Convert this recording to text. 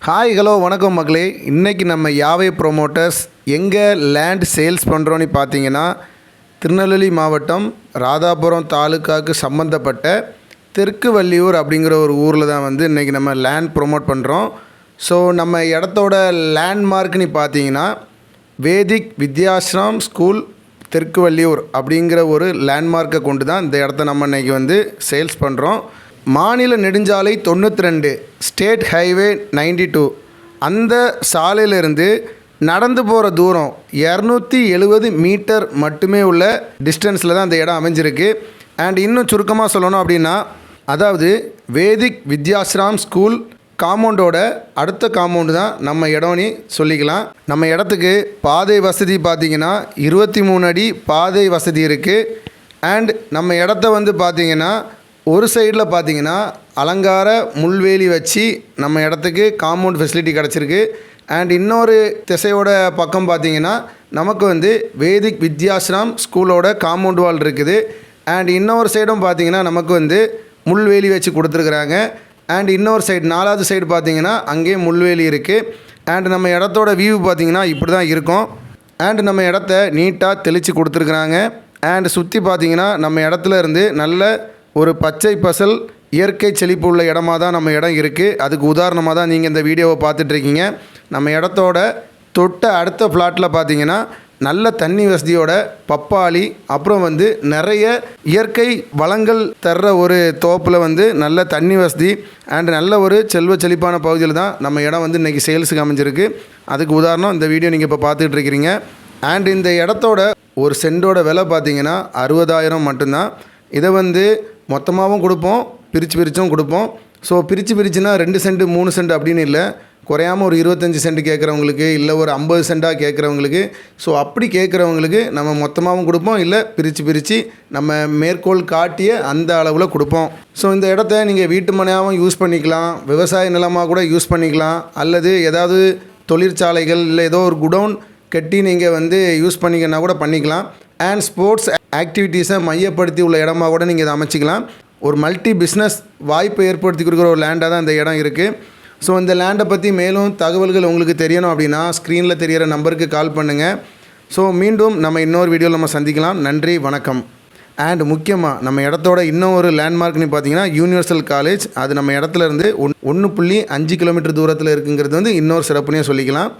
Hi hello வணக்கம் மக்களே. இன்றைக்கி நம்ம யாவை ப்ரொமோட்டர்ஸ் எங்கே லேண்ட் சேல்ஸ் பண்ணுறோன்னு பார்த்தீங்கன்னா, திருநெல்வேலி மாவட்டம் ராதாபுரம் தாலுக்காவுக்கு சம்மந்தப்பட்ட தெற்கு வள்ளியூர் அப்படிங்கிற ஒரு ஊரில் தான் இன்றைக்கி நம்ம லேண்ட் ப்ரொமோட் பண்ணுறோம். ஸோ நம்ம இடத்தோட லேண்ட்மார்க்னு பார்த்தீங்கன்னா, வேதிக் வித்யாஸ்ரம் ஸ்கூல் தெற்கு வள்ளியூர் அப்படிங்கிற ஒரு லேண்ட்மார்க்கை கொண்டு தான் இந்த இடத்த நம்ம இன்றைக்கி சேல்ஸ் பண்ணுறோம். மாநில நெடுஞ்சாலை 92 ஸ்டேட் ஹைவே 92 அந்த சாலையிலிருந்து நடந்து போகிற தூரம் 270 மீட்டர் மட்டுமே உள்ள டிஸ்டன்ஸில் தான் அந்த இடம் அமைஞ்சிருக்கு. அண்ட் இன்னும் சுருக்கமாக சொல்லணும் அப்படின்னா, அதாவது வேதிக் வித்யாஸ்ரம் ஸ்கூல் காம்பவுண்டோட அடுத்த காம்பவுண்டு தான் நம்ம இடம்னு சொல்லிக்கலாம். நம்ம இடத்துக்கு பாதை வசதி பார்த்திங்கன்னா 23 அடி பாதை வசதி இருக்குது. அண்ட் நம்ம இடத்த பார்த்திங்கன்னா ஒரு சைடில் பார்த்திங்கன்னா அலங்கார முள்வேலி வச்சு நம்ம இடத்துக்கு காம்பவுண்ட் ஃபெசிலிட்டி கிடச்சிருக்கு. அண்ட் இன்னொரு திசையோட பக்கம் பார்த்திங்கன்னா நமக்கு வேதிக் வித்யாஸ்ரம் ஸ்கூலோட காம்பவுண்ட் வால் இருக்குது. அண்ட் இன்னொரு சைடும் பார்த்திங்கன்னா நமக்கு முள்வேலி வச்சு கொடுத்துருக்குறாங்க. அண்ட் இன்னொரு சைடு 4வது சைடு பார்த்திங்கன்னா அங்கேயே முள்வேலி இருக்குது. அண்ட் நம்ம இடத்தோட வியூ பார்த்திங்கன்னா இப்படி தான் இருக்கும். அண்ட் நம்ம இடத்த நீட்டாக தெளித்து கொடுத்துருக்குறாங்க. அண்ட் சுற்றி பார்த்திங்கன்னா நம்ம இடத்துல இருந்து நல்ல ஒரு பச்சை பசல் இயற்கை செழிப்பு உள்ள இடமா தான் நம்ம இடம் இருக்குது. அதுக்கு உதாரணமாக தான் நீங்கள் இந்த வீடியோவை பார்த்துட்ருக்கீங்க. நம்ம இடத்தோட தொட்ட அடுத்த ஃப்ளாட்டில் பார்த்தீங்கன்னா நல்ல தண்ணி வசதியோட பப்பாளி, அப்புறம் நிறைய இயற்கை வளங்கள் தர்ற ஒரு தோப்பில் நல்ல தண்ணி வசதி அண்ட் நல்ல ஒரு செல்வ செழிப்பான பகுதியில் தான் நம்ம இடம் இன்றைக்கி சேல்ஸுக்கு அமைஞ்சிருக்கு. அதுக்கு உதாரணம் இந்த வீடியோ நீங்கள் இப்போ பார்த்துட்டு இருக்கிறீங்க. அண்ட் இந்த இடத்தோட ஒரு சென்டோட விலை பார்த்தீங்கன்னா 60,000 மட்டும்தான். இதை மொத்தமாகவும் கொடுப்போம், பிரிச்சும் கொடுப்போம். ஸோ பிரிச்சுனா 2 சென்ட் 3 சென்ட் அப்படின்னு இல்லை, குறையாமல் ஒரு 25 சென்ட் கேட்குறவங்களுக்கு, இல்லை ஒரு 50 சென்ட்டாக கேட்குறவங்களுக்கு, ஸோ அப்படி கேட்குறவங்களுக்கு நம்ம மொத்தமாகவும் கொடுப்போம், இல்லை பிரித்து நம்ம மேற்கோள் காட்டிய அந்த அளவில் கொடுப்போம். ஸோ இந்த இடத்த நீங்கள் வீட்டு மனையாகவும் யூஸ் பண்ணிக்கலாம், விவசாய நிலமாக கூட யூஸ் பண்ணிக்கலாம், அல்லது ஏதாவது தொழிற்சாலைகள் இல்லை ஏதோ ஒரு குடவுன் கட்டி நீங்கள் யூஸ் பண்ணிங்கன்னா கூட பண்ணிக்கலாம். அண்ட் ஸ்போர்ட்ஸ் ஆக்டிவிட்டீஸை மையப்படுத்தி உள்ள இடமாக கூட நீங்கள் இதை அமைச்சிக்கலாம். ஒரு மல்டி பிஸ்னஸ் வாய்ப்பை ஏற்படுத்தி கொடுக்குற ஒரு லேண்டாக தான் இந்த இடம் இருக்குது. ஸோ இந்த லேண்டை பற்றி மேலும் தகவல்கள் உங்களுக்கு தெரியணும் அப்படின்னா ஸ்க்ரீனில் தெரிகிற நம்பருக்கு கால் பண்ணுங்கள். ஸோ மீண்டும் நம்ம இன்னொரு வீடியோவில் நம்ம சந்திக்கலாம். நன்றி, வணக்கம். அண்ட் முக்கியமாக நம்ம இடத்தோட இன்னும் ஒரு லேண்ட்மார்க்னு பார்த்தீங்கன்னா யூனிவர்சல் காலேஜ். அது நம்ம இடத்துலேருந்து 1.5 கிலோமீட்டர் தூரத்தில் இருக்குங்கிறது இன்னொரு சிறப்புனே சொல்லிக்கலாம்.